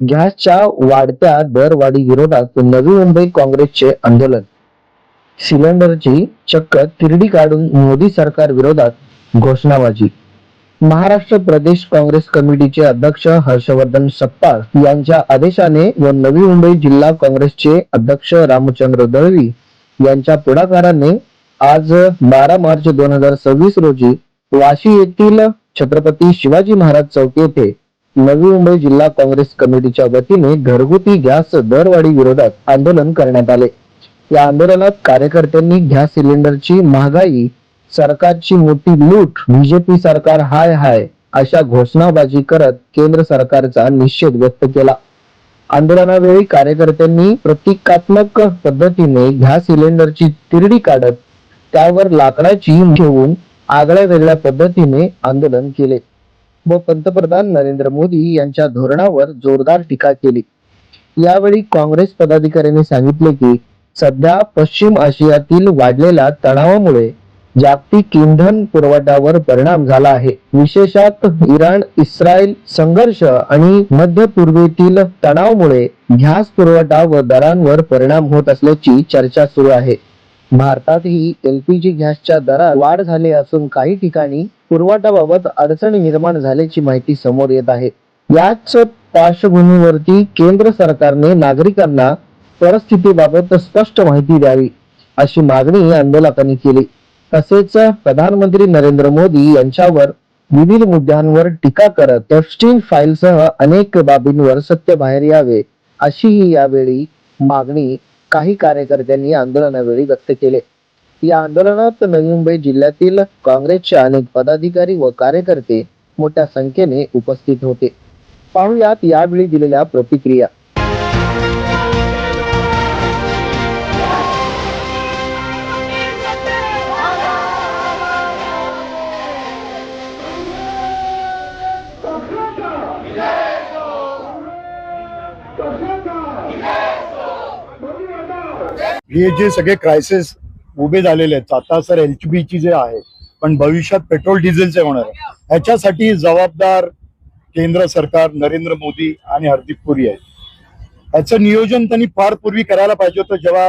गॅसच्या वाढत्या दरवाढी विरोधात नवी मुंबई काँग्रेसचे आंदोलन. सिलेंडरची चक्क तिरडी काढून मोदी सरकार विरोधात घोषणाबाजी. महाराष्ट्र प्रदेश काँग्रेस कमिटीचे अध्यक्ष हर्षवर्धन सपकाळ यांच्या आदेशाने व नवी मुंबई जिल्हा काँग्रेसचे अध्यक्ष रामचंद्र दळवी यांच्या पुढाकाराने आज 12 मार्च 2026 रोजी वाशी येथील छत्रपती शिवाजी महाराज चौक येथे नवी मुंबई जिल्हा काँग्रेस कमिटीच्या वतीने घरगुती गॅस दरवाढी विरोधात आंदोलन करण्यात आले. या आंदोलनात कार्यकर्त्यांनी गॅस सिलेंडरची महागाई, सरकारची मोठी लूट, बीजेपी सरकार हाय हाय अशा घोषणाबाजी करत केंद्र सरकारचा निषेध व्यक्त केला. आंदोलनावेळी कार्यकर्त्यांनी प्रतिकात्मक पद्धतीने गॅस सिलेंडरची तिरडी काढत त्यावर लाकडाची ठेवून आगळ्या वेगळ्या पद्धतीने आंदोलन केले व पंतप्रधान नरेंद्र मोदी यांच्या धोरणावर जोरदार टीका केली. यावेळी काँग्रेस पदाधिकाऱ्यांनी सांगितले की सध्या पश्चिम आशियातील वाढलेल्या तणावामुळे जागतिक इंधन पुरवठ्यावर परिणाम झाला आहे. विशेषतः इराण इस्रायल संघर्ष आणि मध्य पूर्वेतील तणावामुळे गॅस पुरवठा व दरांवर परिणाम होत असल्याची चर्चा सुरू आहे. भारतातही एलपीजी गॅसच्या दरात वाढ झाली असून काही ठिकाणी पुरवठ्याबाबत अडचणी निर्माण झाल्याची माहिती समोर येत आहे. याच पार्श्वभूमीवरती केंद्र सरकारने नागरिकांना परिस्थितीबाबत स्पष्ट माहिती द्यावी अशी मागणी आंदोलकांनी केली. तसेच प्रधानमंत्री नरेंद्र मोदी यांच्यावर विविध मुद्द्यांवर टीका करत एप्स्टीन फाईलसह अनेक बाबींवर सत्य बाहेर यावे अशीही यावेळी मागणी काही कार्यकर्त्यांनी आंदोलनावेळी व्यक्त केले. या आंदोलनात नवी मुंबई जिल्ह्यातील काँग्रेसचे अनेक पदाधिकारी व कार्यकर्ते मोठ्या संख्येने उपस्थित होते. पाहुयात यावेळी दिलेल्या प्रतिक्रिया. हे जे सगळे क्रायसिस उभे झालेले आहेत आता सर एलपीजी जे आहे पण भविष्यात पेट्रोल डिझेलचे होणार आहे, ह्याच्यासाठी जबाबदार केंद्र सरकार, नरेंद्र मोदी आणि हरदीप पुरी आहे. ह्याचं नियोजन त्यांनी फार पूर्वी करायला पाहिजे होतं. जेव्हा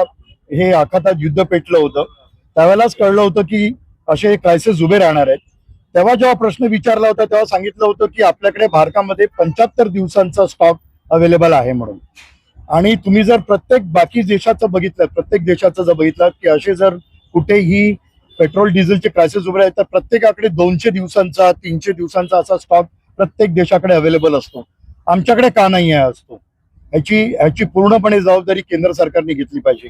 हे आखातात युद्ध पेटलं होतं त्यावेळेलाच कळलं होतं की असे क्रायसिस उभे राहणार आहेत. तेव्हा जेव्हा प्रश्न विचारला होता तेव्हा सांगितलं होतं की आपल्याकडे भारतामध्ये 75 दिवसांचा स्टॉक अवेलेबल आहे म्हणून. आणि तुम्ही जर प्रत्येक बाकी देशाचं बघितलं, प्रत्येक देशाचं जर बघितलं की असे जर कुठेही पेट्रोल डिझेलचे क्रायसिस उभे आहेत तर प्रत्येकाकडे 200 दिवसांचा 300 दिवसांचा असा स्टॉक प्रत्येक देशाकडे अवेलेबल असतो. आमच्याकडे का नाही आहे असतो? ह्याची पूर्णपणे जबाबदारी केंद्र सरकारने घेतली पाहिजे.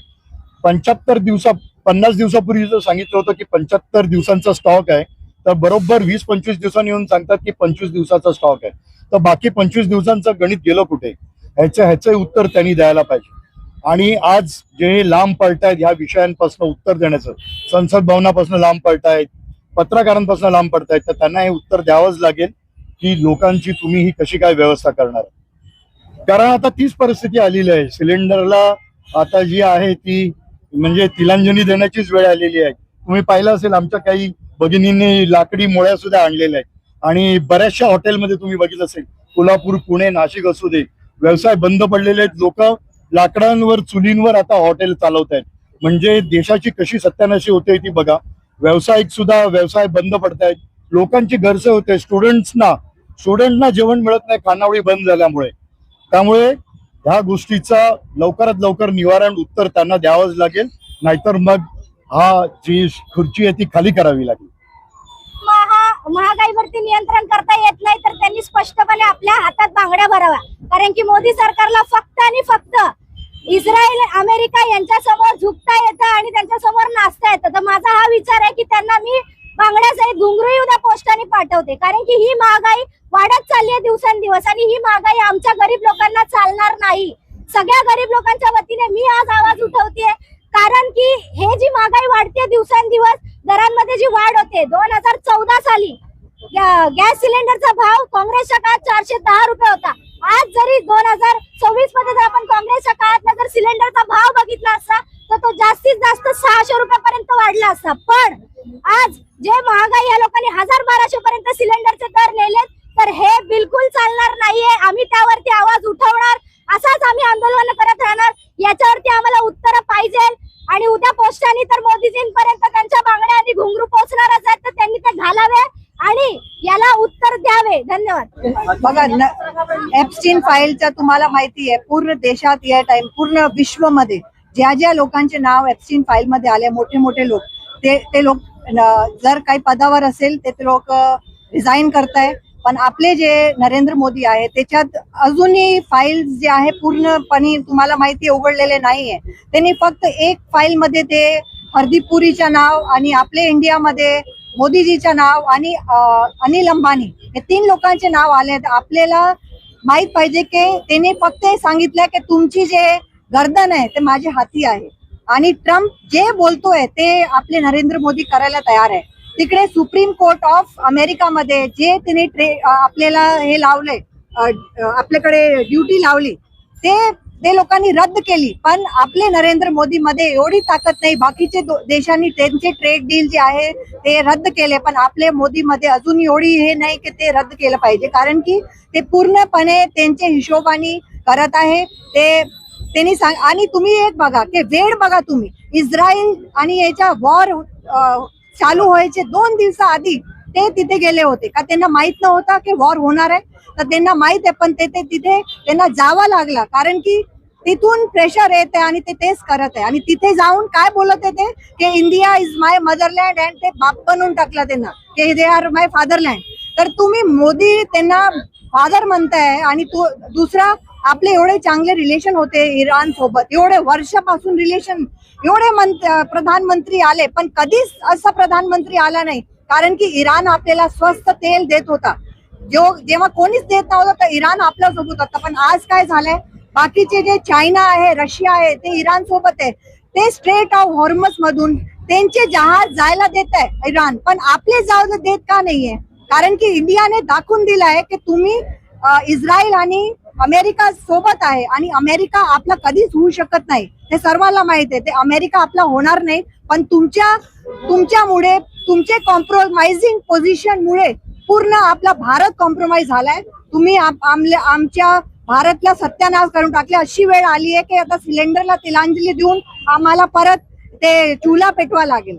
50 दिवसापूर्वी जर सांगितलं होतं की 75 दिवसांचा स्टॉक आहे तर बरोबर 20-25 दिवसांनी येऊन सांगतात की 25 दिवसाचा स्टॉक आहे. तर बाकी 25 दिवसांचं गणित गेलं कुठे? ह्याचं उत्तर त्यांनी द्यायला पाहिजे. आणि आज जे लांब पळतायत ह्या विषयांपासून उत्तर देण्याचं, संसद भवनापासून लांब पळतायत, पत्रकारांपासून लांब पडतायत, तर त्यांना हे उत्तर द्यावंच लागेल की लोकांची तुम्ही ही कशी काय व्यवस्था करणार. कारण आता तीच परिस्थिती आलेली आहे. सिलेंडरला आता जी आहे ती म्हणजे तिलांजली देण्याचीच वेळ आलेली आहे. तुम्ही पाहिलं असेल आमच्या काही भगिनींनी लाकडी मोळ्या सुद्धा आणलेल्या आहेत आणि बऱ्याचशा हॉटेलमध्ये तुम्ही बघितलं असेल, कोल्हापूर, पुणे, नाशिक असू दे, व्यवसाय बंद पडलेले आहेत. लोक लाकडांवर, चुलींवर आता हॉटेल चालवत आहेत. म्हणजे देशाची कशी सत्यानाशी होते ती बघा. व्यवसायिक सुद्धा व्यवसाय बंद पडतायत, लोकांची गैरसोय होते. स्टुडंटना जेवण मिळत नाही खानावळी बंद झाल्यामुळे. त्यामुळे ह्या गोष्टीचा लवकरात लवकर निवारण उत्तर त्यांना द्यावंच लागेल, नाहीतर मग हा जी खुर्ची आहे ती खाली करावी लागेल. महागाईवरती नियंत्रण करता येत नाही तर त्यांनी स्पष्टपणे आपल्या हातात बांगड्या भराव्या. कारण की मोदी सरकारला फक्त आणि फक्त इस्रायल, अमेरिका यांच्या समोर झुकता येतं आणि त्यांच्या समोर नाचता येतं. तर माझा हा विचार आहे की त्यांना मी बांगड्यासहित घुंगरूही उद्या पोस्टाने पाठवते. कारण की ही महागाई वाढत चालली आहे दिवसेंदिवस आणि ही महागाई आमच्या गरीब लोकांना चालणार नाही. सगळ्या गरीब लोकांच्या वतीने मी आज आवाज उठवते. कारण की हे जी महागाई वाढते दिवसेंदिवस, दरांमध्ये जी वाढ होते, 2014 साली गॅस सिलेंडरचा भाव काँग्रेसच्या काळात 410 रुपये होता. आज जरी 2024 मध्ये जर आपण काँग्रेसच्या काळात जर सिलेंडरचा भाव बघितला असता तर तो जास्तीत जास्त 600 रुपयापर्यंत वाढला असता. पण आज जे महागाई या लोकांनी 1000-1200 पर्यंत सिलेंडरचे दर नेलेत तर हे बिलकुल चालणार नाहीये. आम्ही त्यावरती आवाज उठवणार, असाच आम्ही आंदोलन करत राहणार. याच्यावरती आम्हाला उत्तर पाहिजे. आणि उद्या पोस्टाने तर मोदीजींपर्यंत त्यांच्या बांगड्या आणि घुंगरू पोहोचणारच आहेत, तर त्यांनी ते घालावे आणि याला उत्तर द्यावे. धन्यवाद. बघा, एप्स्टीन फाईलचा तुम्हाला माहिती आहे, पूर्ण देशात या टाइम पूर्ण विश्वमध्ये ज्या ज्या लोकांचे नाव एप्स्टीन फाईल मध्ये आले, मोठे मोठे लोक, ते लोक जर काही पदावर असेल ते लोक रिझाईन करताय. पण आपले जे नरेंद्र मोदी आहे त्याच्यात अजूनही फाईल जे आहे पूर्णपणे तुम्हाला माहिती उघडलेले नाहीये. त्यांनी फक्त एक फाईल मध्ये ते हरदीप पुरीचं नाव आणि आपले इंडियामध्ये मोदीजीचं नाव आणि अनिल अंबानी हे 3 लोकांचे नाव आले. आपल्याला माहित पाहिजे की त्यांनी फक्त सांगितलं की तुमची जे गर्दन आहे ते माझ्या हाती आहे. आणि ट्रम्प जे बोलतोय ते आपले नरेंद्र मोदी करायला तयार आहे. तिकडे सुप्रीम कोर्ट ऑफ अमेरिकामध्ये जे तिने आपल्याला हे लावले, आपल्याकडे ड्युटी लावली, ते लोकांनी रद्द केली. पण आपले नरेंद्र मोदी मध्ये एवढी ताकद नाही. बाकीचे देशांनी त्यांचे ट्रेड डील जे आहे ते रद्द केले, पण आपले मोदी मध्ये अजून एवढी हे नाही की ते रद्द केलं पाहिजे, कारण की ते पूर्णपणे त्यांच्या हिशोबाने करत आहे. त्यांनी सांग. आणि तुम्ही एक बघा की वेळ बघा, तुम्ही इस्रायल आणि याच्या वॉर चालू व्हायचे 2 दिवसाआधी ते तिथे गेले होते का? त्यांना माहित नव्हता की वॉर होणार आहे? तर त्यांना माहित आहे, पण तिथे त्यांना जावं लागलं, कारण की तिथून प्रेशर येते आणि ते तेच करत आहे. आणि तिथे जाऊन काय बोलत आहे ते की India is my motherland, and ते बाप बनवून टाकला त्यांना की दे आर माय फादरलँड. तर तुम्ही मोदी त्यांना फादर म्हणताय आणि दुसरा आपले एवढे चांगले रिलेशन होते इराण सोबत, एवढे वर्षापासून रिलेशन, एवढे प्रधानमंत्री आले, पण कधीच असा प्रधानमंत्री आला नाही, कारण की इराण आपल्याला स्वस्त तेल देत होता. जेव्हा कोणीच देत नव्हतं तर इराण आपल्या सोबत होता. पण आज काय झालंय, बाकीचे जे चायना आहे, रशिया आहे, ते इराण सोबत आहे. ते स्ट्रेट ऑफ हॉर्मस मधून त्यांचे जहाज जायला देत आहे इराण, पण आपले जाऊ देत का नाहीये? कारण की इंडियाने दाखवून दिलं आहे की तुम्ही इस्रायल आणि अमेरिका सोबत आहे, आणि अमेरिका आपला कधीच होऊ शकत नाही. ते सर्वांना माहित आहे. ते अमेरिका आपला होणार नाही, पण तुमच्यामुळे, तुमचे कॉम्प्रोमाइजिंग पोझिशन मुळे पूर्ण आपला भारत कॉम्प्रोमाइज झालाय. तुम्ही आमच्या भारतला सत्यानाश करून टाकले. अशी वेळ आली आहे की आता सिलेंडरला तिलांजली देऊन आम्हाला परत ते चुला पेटवा लागेल.